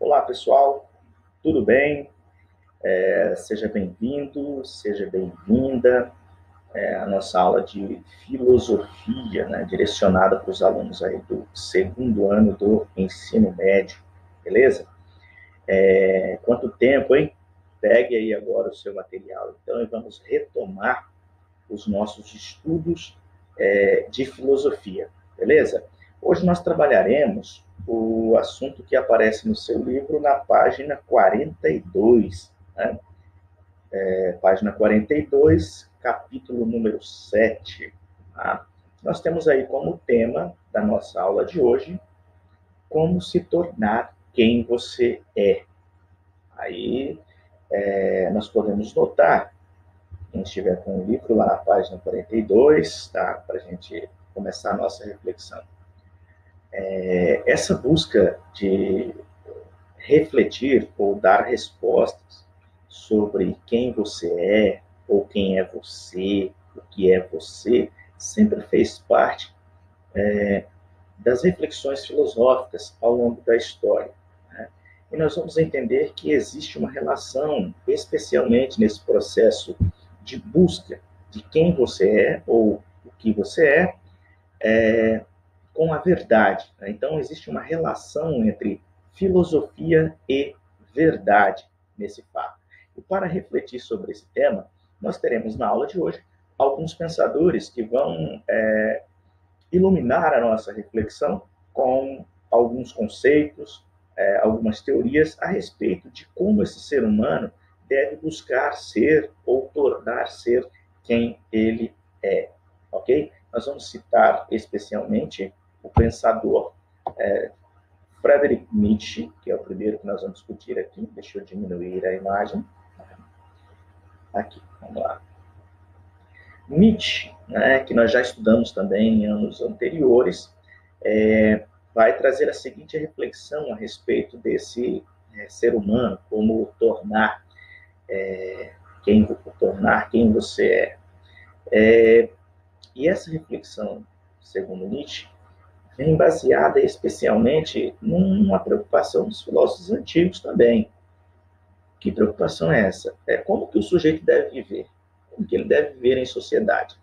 Olá, pessoal, tudo bem? Seja bem-vindo, seja bem-vinda à nossa aula de filosofia, né, direcionada para os alunos aí do segundo ano do ensino médio, beleza? Quanto tempo, hein? Pegue aí agora o seu material, então, e vamos retomar os nossos estudos de filosofia, beleza? Hoje nós trabalharemos o assunto que aparece no seu livro na página 42, né? Página 42, capítulo número 7. Tá? Nós temos aí como tema da nossa aula de hoje, como se tornar quem você é. Aí nós podemos notar, quem estiver com o livro lá na página 42, tá? Para a gente começar a nossa reflexão. Essa busca de refletir ou dar respostas sobre quem você é, ou quem é você, o que é você, sempre fez parte das reflexões filosóficas ao longo da história. Né? E nós vamos entender que existe uma relação, especialmente nesse processo de busca de quem você é, ou o que você com a verdade. Né? Então, existe uma relação entre filosofia e verdade nesse fato. E para refletir sobre esse tema, nós teremos na aula de hoje alguns pensadores que vão iluminar a nossa reflexão com alguns conceitos, algumas teorias a respeito de como esse ser humano deve buscar ser ou tornar ser quem ele é, ok? Nós vamos citar especialmente o pensador Friedrich Nietzsche, que é o primeiro que nós vamos discutir aqui. Deixa eu diminuir a imagem. Aqui, vamos lá. Nietzsche, né, que nós já estudamos também em anos anteriores, vai trazer a seguinte reflexão a respeito desse ser humano, como tornar quem você é. E essa reflexão, segundo Nietzsche, vem baseada especialmente numa preocupação dos filósofos antigos também. Que preocupação é essa? É como que o sujeito deve viver, como que ele deve viver em sociedade.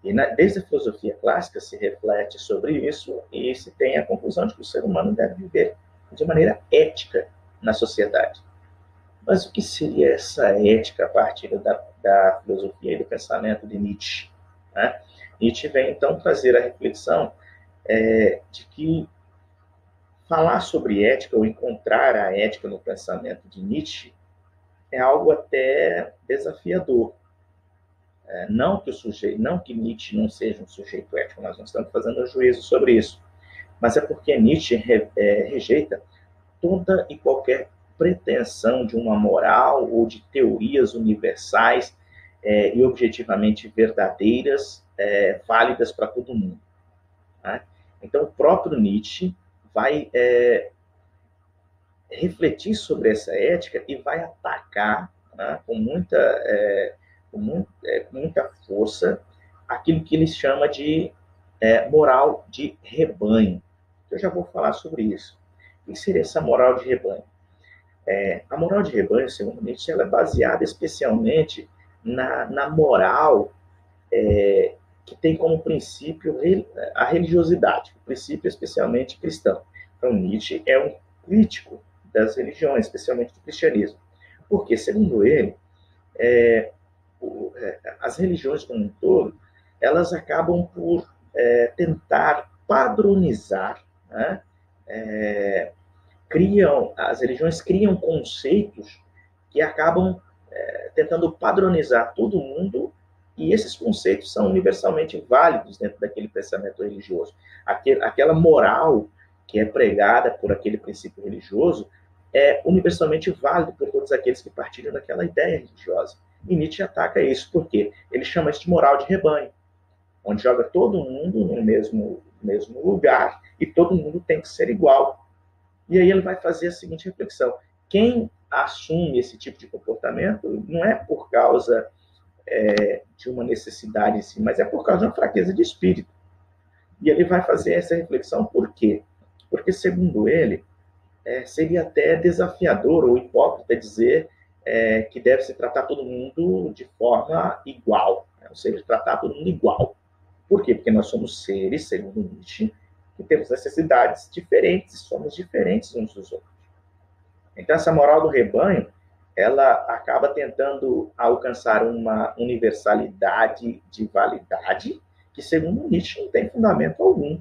E desde a filosofia clássica se reflete sobre isso e se tem a conclusão de que o ser humano deve viver de maneira ética na sociedade. Mas o que seria essa ética a partir da filosofia e do pensamento de Nietzsche? Né? Nietzsche vem então trazer a reflexão de que falar sobre ética ou encontrar a ética no pensamento de Nietzsche é algo até desafiador. Não que Nietzsche não seja um sujeito ético, nós não estamos fazendo um juízo sobre isso, mas é porque Nietzsche rejeita toda e qualquer pretensão de uma moral ou de teorias universais e objetivamente verdadeiras, válidas para todo mundo. Né? Então, o próprio Nietzsche vai refletir sobre essa ética e vai atacar, né, com muita força aquilo que ele chama de moral de rebanho. Eu já vou falar sobre isso. O que seria essa moral de rebanho? A moral de rebanho, segundo Nietzsche, ela é baseada especialmente na moral que tem como princípio a religiosidade, o princípio especialmente cristão. Então, Nietzsche é um crítico das religiões, especialmente do cristianismo. Porque, segundo ele, as religiões como um todo, elas acabam por tentar padronizar, né? As religiões criam conceitos que acabam tentando padronizar todo mundo, e esses conceitos são universalmente válidos dentro daquele pensamento religioso. Aquela moral que é pregada por aquele princípio religioso é universalmente válido por todos aqueles que partilham daquela ideia religiosa. E Nietzsche ataca isso, porque ele chama isso de moral de rebanho, onde joga todo mundo no mesmo lugar e todo mundo tem que ser igual. E aí ele vai fazer a seguinte reflexão: quem assume esse tipo de comportamento não é por causa de uma necessidade em si, mas é por causa de uma fraqueza de espírito. E ele vai fazer essa reflexão por quê? Porque, segundo ele, seria até desafiador ou hipócrita dizer que deve se tratar todo mundo de forma igual, né? Ou seja, tratar todo mundo igual. Por quê? Porque nós somos seres, segundo Nietzsche, que temos necessidades diferentes, somos diferentes uns dos outros. Então, essa moral do rebanho, ela acaba tentando alcançar uma universalidade de validade que, segundo Nietzsche, não tem fundamento algum.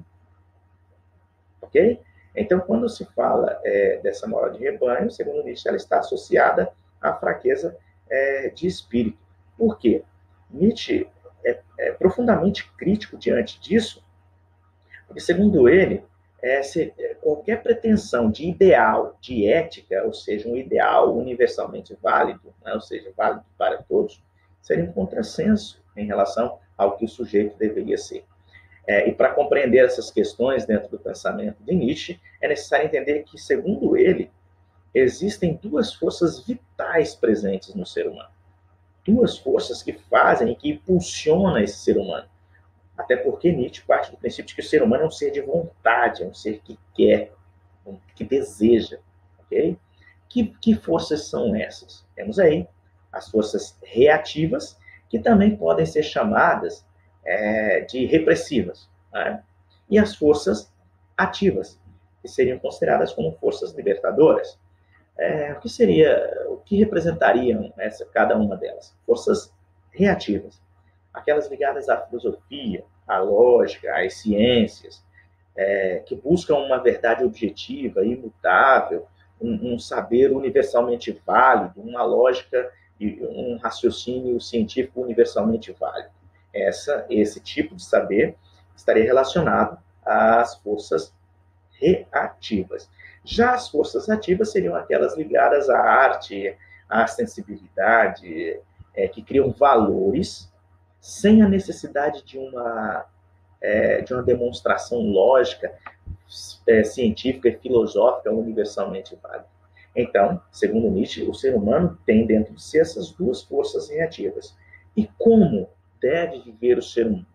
Ok? Então, quando se fala dessa moral de rebanho, segundo Nietzsche, ela está associada à fraqueza de espírito. Por quê? Nietzsche é profundamente crítico diante disso, porque, segundo ele, qualquer pretensão de ideal, de ética, ou seja, um ideal universalmente válido, né, ou seja, válido para todos, seria um contrassenso em relação ao que o sujeito deveria ser. E para compreender essas questões dentro do pensamento de Nietzsche, é necessário entender que, segundo ele, existem duas forças vitais presentes no ser humano. Duas forças que fazem e que impulsionam esse ser humano. Até porque Nietzsche parte do princípio de que o ser humano é um ser de vontade, é um ser que quer, que deseja. Okay? Que forças são essas? Temos aí as forças reativas, que também podem ser chamadas de repressivas, né? E as forças ativas, que seriam consideradas como forças libertadoras. O que representariam cada uma delas? Forças reativas, aquelas ligadas à filosofia, à lógica, às ciências, que buscam uma verdade objetiva, imutável, um saber universalmente válido, uma lógica e um raciocínio científico universalmente válido. Esse tipo de saber estaria relacionado às forças reativas. Já as forças ativas seriam aquelas ligadas à arte, à sensibilidade, que criam valores sem a necessidade de uma demonstração lógica, científica e filosófica universalmente válida. Então, segundo Nietzsche, o ser humano tem dentro de si essas duas forças reativas. E como deve viver o ser humano?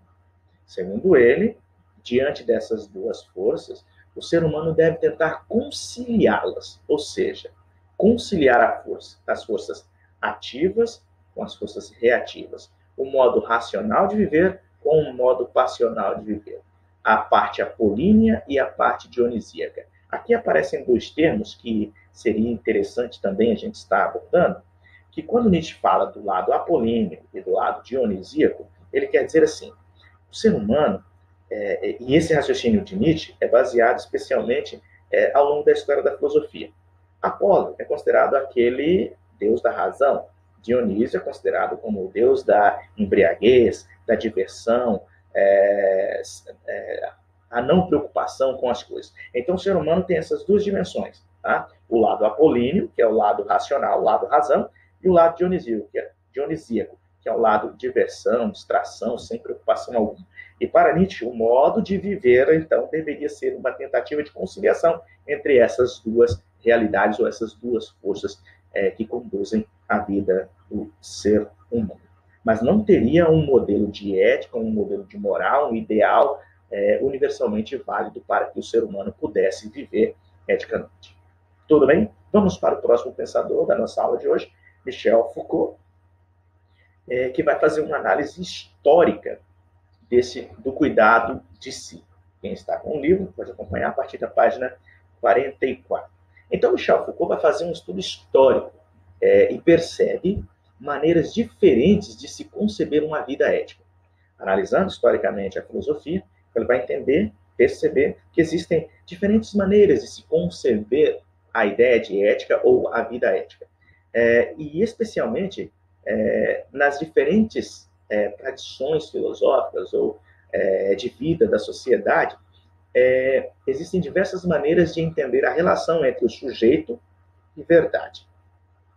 Segundo ele, diante dessas duas forças, o ser humano deve tentar conciliá-las, ou seja, conciliar as forças ativas com as forças reativas, o modo racional de viver com o modo passional de viver, a parte apolínea e a parte dionisíaca. Aqui aparecem dois termos que seria interessante também a gente estar abordando, que quando Nietzsche fala do lado apolíneo e do lado dionisíaco, ele quer dizer assim, o ser humano, e esse raciocínio de Nietzsche é baseado especialmente ao longo da história da filosofia. Apolo é considerado aquele deus da razão, Dionísio é considerado como o deus da embriaguez, da diversão, a não preocupação com as coisas. Então, o ser humano tem essas duas dimensões, tá? O lado apolíneo, que é o lado racional, o lado razão, e o lado dionisíaco, que é o lado diversão, distração, sem preocupação alguma. E para Nietzsche, o modo de viver, então, deveria ser uma tentativa de conciliação entre essas duas realidades ou essas duas forças que conduzem a vida do ser humano. Mas não teria um modelo de ética, um modelo de moral, um ideal universalmente válido para que o ser humano pudesse viver eticamente. Tudo bem? Vamos para o próximo pensador da nossa aula de hoje, Michel Foucault, que vai fazer uma análise histórica do cuidado de si. Quem está com o livro pode acompanhar a partir da página 44. Então, Michel Foucault vai fazer um estudo histórico e persegue maneiras diferentes de se conceber uma vida ética. Analisando historicamente a filosofia, ele vai entender, perceber que existem diferentes maneiras de se conceber a ideia de ética ou a vida ética. E especialmente nas diferentes tradições filosóficas ou de vida da sociedade, existem diversas maneiras de entender a relação entre o sujeito e verdade.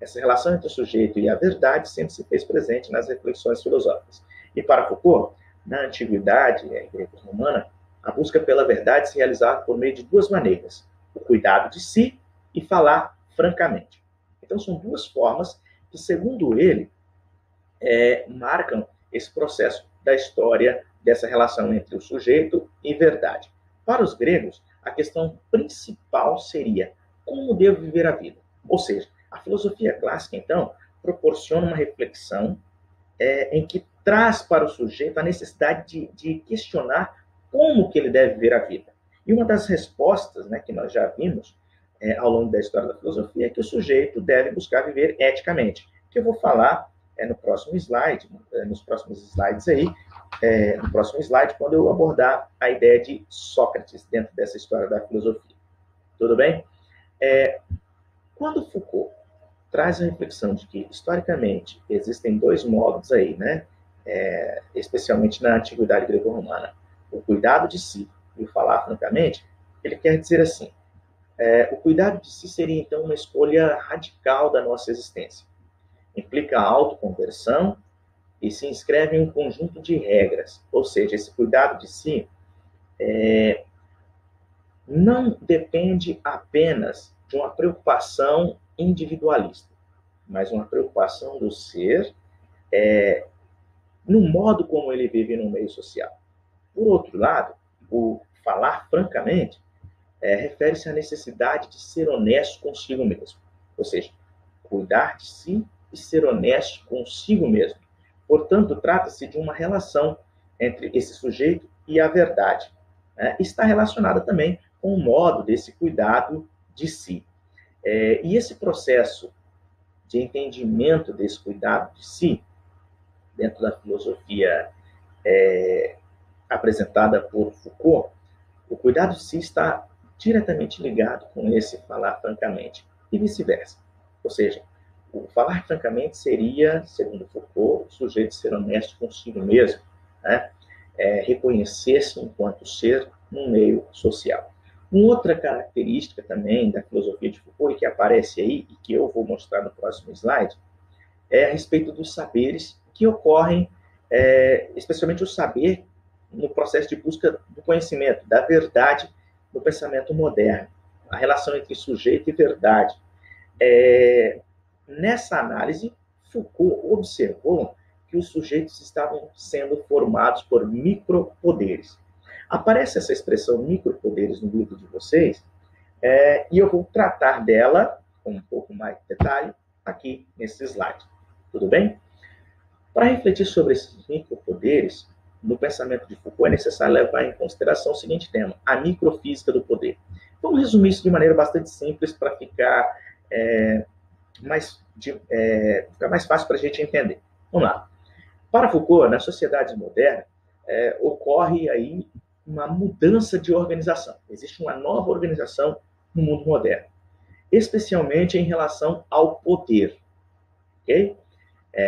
Essa relação entre o sujeito e a verdade sempre se fez presente nas reflexões filosóficas. E para Foucault, na antiguidade greco-romana, a busca pela verdade se realizava por meio de duas maneiras: o cuidado de si e falar francamente. Então, são duas formas que, segundo ele, marcam esse processo da história dessa relação entre o sujeito e verdade. Para os gregos, a questão principal seria como devo viver a vida. Ou seja, a filosofia clássica, então, proporciona uma reflexão em que traz para o sujeito a necessidade de questionar como que ele deve viver a vida. E uma das respostas, né, que nós já vimos ao longo da história da filosofia é que o sujeito deve buscar viver eticamente, que eu vou falar no próximo slide, nos próximos slides aí, no próximo slide, quando eu abordar a ideia de Sócrates dentro dessa história da filosofia. Tudo bem? Quando Foucault traz a reflexão de que, historicamente, existem dois modos aí, né? Especialmente na antiguidade greco-romana, o cuidado de si e o falar francamente, ele quer dizer assim, o cuidado de si seria, então, uma escolha radical da nossa existência. Implica a autoconversão e se inscreve em um conjunto de regras, ou seja, esse cuidado de si não depende apenas de uma preocupação individualista, mas uma preocupação do ser no modo como ele vive no meio social. Por outro lado, o falar francamente refere-se à necessidade de ser honesto consigo mesmo, ou seja, cuidar de si e ser honesto consigo mesmo. Portanto, trata-se de uma relação entre esse sujeito e a verdade. Está relacionada também com o modo desse cuidado de si. E esse processo de entendimento desse cuidado de si, dentro da filosofia apresentada por Foucault, o cuidado de si está diretamente ligado com esse falar francamente, e vice-versa. Ou seja, o falar francamente seria, segundo Foucault, o sujeito ser honesto consigo mesmo, né? Reconhecer-se enquanto ser no meio social. Uma outra característica também da filosofia de Foucault, e que aparece aí, e que eu vou mostrar no próximo slide, é a respeito dos saberes que ocorrem, especialmente o saber no processo de busca do conhecimento, da verdade no pensamento moderno, a relação entre sujeito e verdade. Nessa análise, Foucault observou que os sujeitos estavam sendo formados por micropoderes. Aparece essa expressão micropoderes no livro de vocês, e eu vou tratar dela com um pouco mais de detalhe aqui nesse slide. Tudo bem? Para refletir sobre esses micropoderes, no pensamento de Foucault é necessário levar em consideração o seguinte tema, a microfísica do poder. Vamos resumir isso de maneira bastante simples para ficar mais fácil para a gente entender. Vamos lá. Para Foucault, nas sociedades modernas, ocorre aí uma mudança de organização. Existe uma nova organização no mundo moderno, especialmente em relação ao poder. Ok?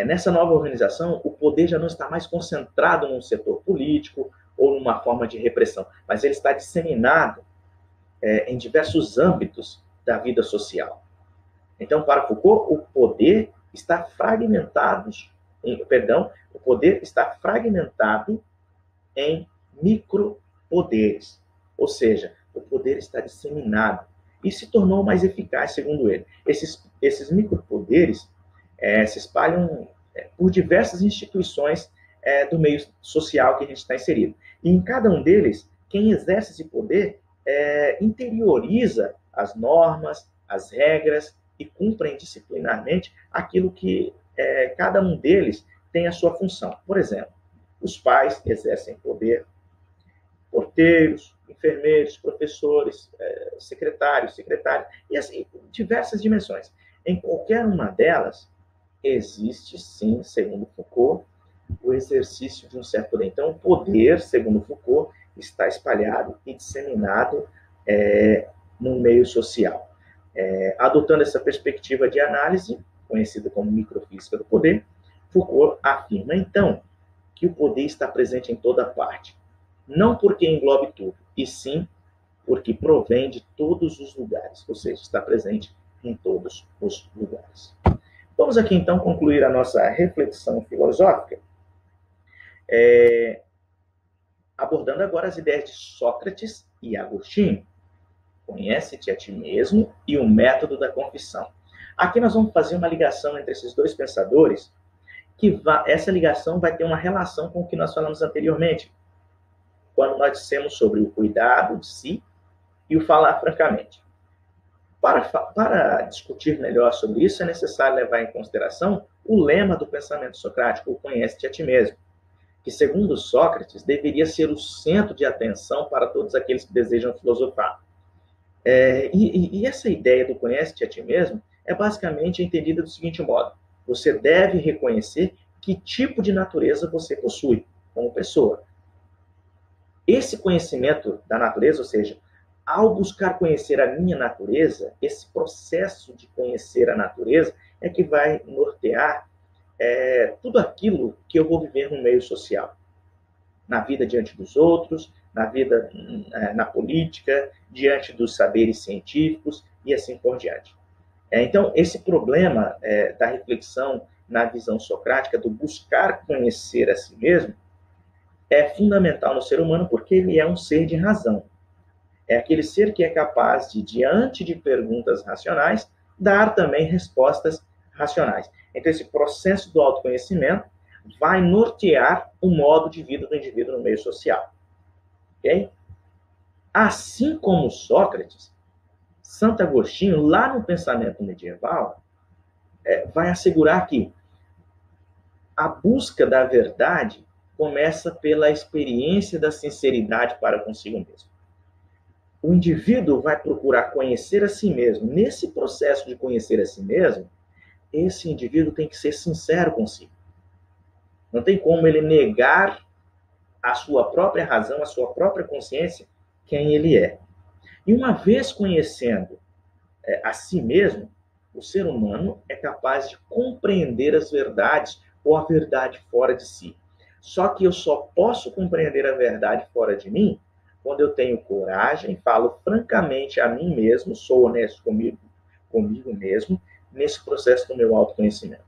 Nessa nova organização, o poder já não está mais concentrado num setor político ou numa forma de repressão, mas ele está disseminado em diversos âmbitos da vida social. Então, para Foucault, o poder está fragmentado em micropoderes, ou seja, o poder está disseminado e se tornou mais eficaz, segundo ele. Esses micropoderes se espalham por diversas instituições do meio social que a gente está inserido. E em cada um deles, quem exerce esse poder interioriza as normas, as regras e cumprem disciplinarmente aquilo que cada um deles tem a sua função. Por exemplo, os pais exercem poder, porteiros, enfermeiros, professores, secretários, secretárias, e assim, diversas dimensões. Em qualquer uma delas, existe, sim, segundo Foucault, o exercício de um certo poder. Então, o poder, segundo Foucault, está espalhado e disseminado no meio social. Adotando essa perspectiva de análise, conhecida como microfísica do poder, Foucault afirma, então, que o poder está presente em toda parte. Não porque englobe tudo, e sim porque provém de todos os lugares, ou seja, está presente em todos os lugares. Vamos aqui, então, concluir a nossa reflexão filosófica, abordando agora as ideias de Sócrates e Agostinho. Conhece-te a ti mesmo e o método da confissão. Aqui nós vamos fazer uma ligação entre esses dois pensadores, que essa ligação vai ter uma relação com o que nós falamos anteriormente, quando nós dissemos sobre o cuidado de si e o falar francamente. Para discutir melhor sobre isso, é necessário levar em consideração o lema do pensamento socrático, o conhece-te a ti mesmo, que, segundo Sócrates, deveria ser o centro de atenção para todos aqueles que desejam filosofar. E essa ideia do conhece-te a ti mesmo é basicamente entendida do seguinte modo: você deve reconhecer que tipo de natureza você possui como pessoa. Esse conhecimento da natureza, ou seja, ao buscar conhecer a minha natureza, esse processo de conhecer a natureza é que vai nortear tudo aquilo que eu vou viver no meio social. Na vida diante dos outros, na vida na política, diante dos saberes científicos e assim por diante. Então, esse problema da reflexão na visão socrática, do buscar conhecer a si mesmo, é fundamental no ser humano porque ele é um ser de razão. É aquele ser que é capaz de, diante de perguntas racionais, dar também respostas racionais. Então, esse processo do autoconhecimento vai nortear o modo de vida do indivíduo no meio social. Okay? Assim como Sócrates, Santo Agostinho, lá no pensamento medieval, vai assegurar que a busca da verdade começa pela experiência da sinceridade para consigo mesmo. O indivíduo vai procurar conhecer a si mesmo. Nesse processo de conhecer a si mesmo, esse indivíduo tem que ser sincero consigo. Não tem como ele negar a sua própria razão, a sua própria consciência, quem ele é. E uma vez conhecendo a si mesmo, o ser humano é capaz de compreender as verdades ou a verdade fora de si. Só que eu só posso compreender a verdade fora de mim quando eu tenho coragem, falo francamente a mim mesmo, sou honesto comigo mesmo, nesse processo do meu autoconhecimento.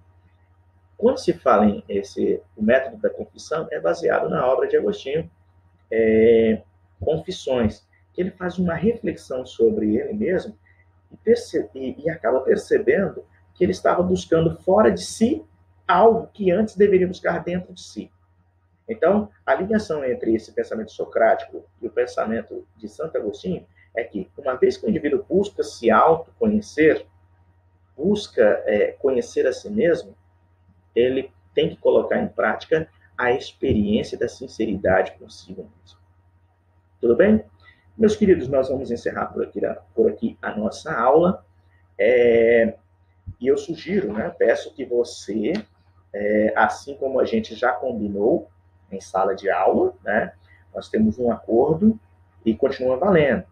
Quando se fala em o método da confissão, é baseado na obra de Agostinho, Confissões, que ele faz uma reflexão sobre ele mesmo e acaba percebendo que ele estava buscando fora de si algo que antes deveria buscar dentro de si. Então, a ligação entre esse pensamento socrático e o pensamento de Santo Agostinho é que, uma vez que o indivíduo busca se autoconhecer, busca conhecer a si mesmo, ele tem que colocar em prática a experiência da sinceridade consigo mesmo. Tudo bem? Meus queridos, nós vamos encerrar por aqui a nossa aula. E eu sugiro, peço que você, assim como a gente já combinou em sala de aula, nós temos um acordo e continua valendo.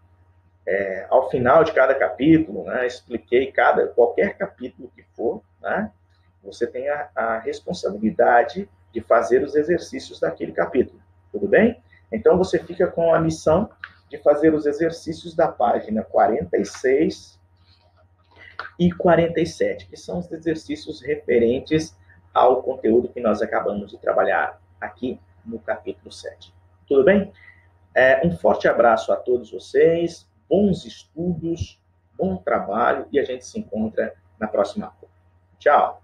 Ao final de cada capítulo, expliquei qualquer capítulo que for, você tem a responsabilidade de fazer os exercícios daquele capítulo. Tudo bem? Então, você fica com a missão de fazer os exercícios da página 46 e 47, que são os exercícios referentes ao conteúdo que nós acabamos de trabalhar aqui no capítulo 7. Tudo bem? Um forte abraço a todos vocês, bons estudos, bom trabalho, e a gente se encontra na próxima aula. Tchau!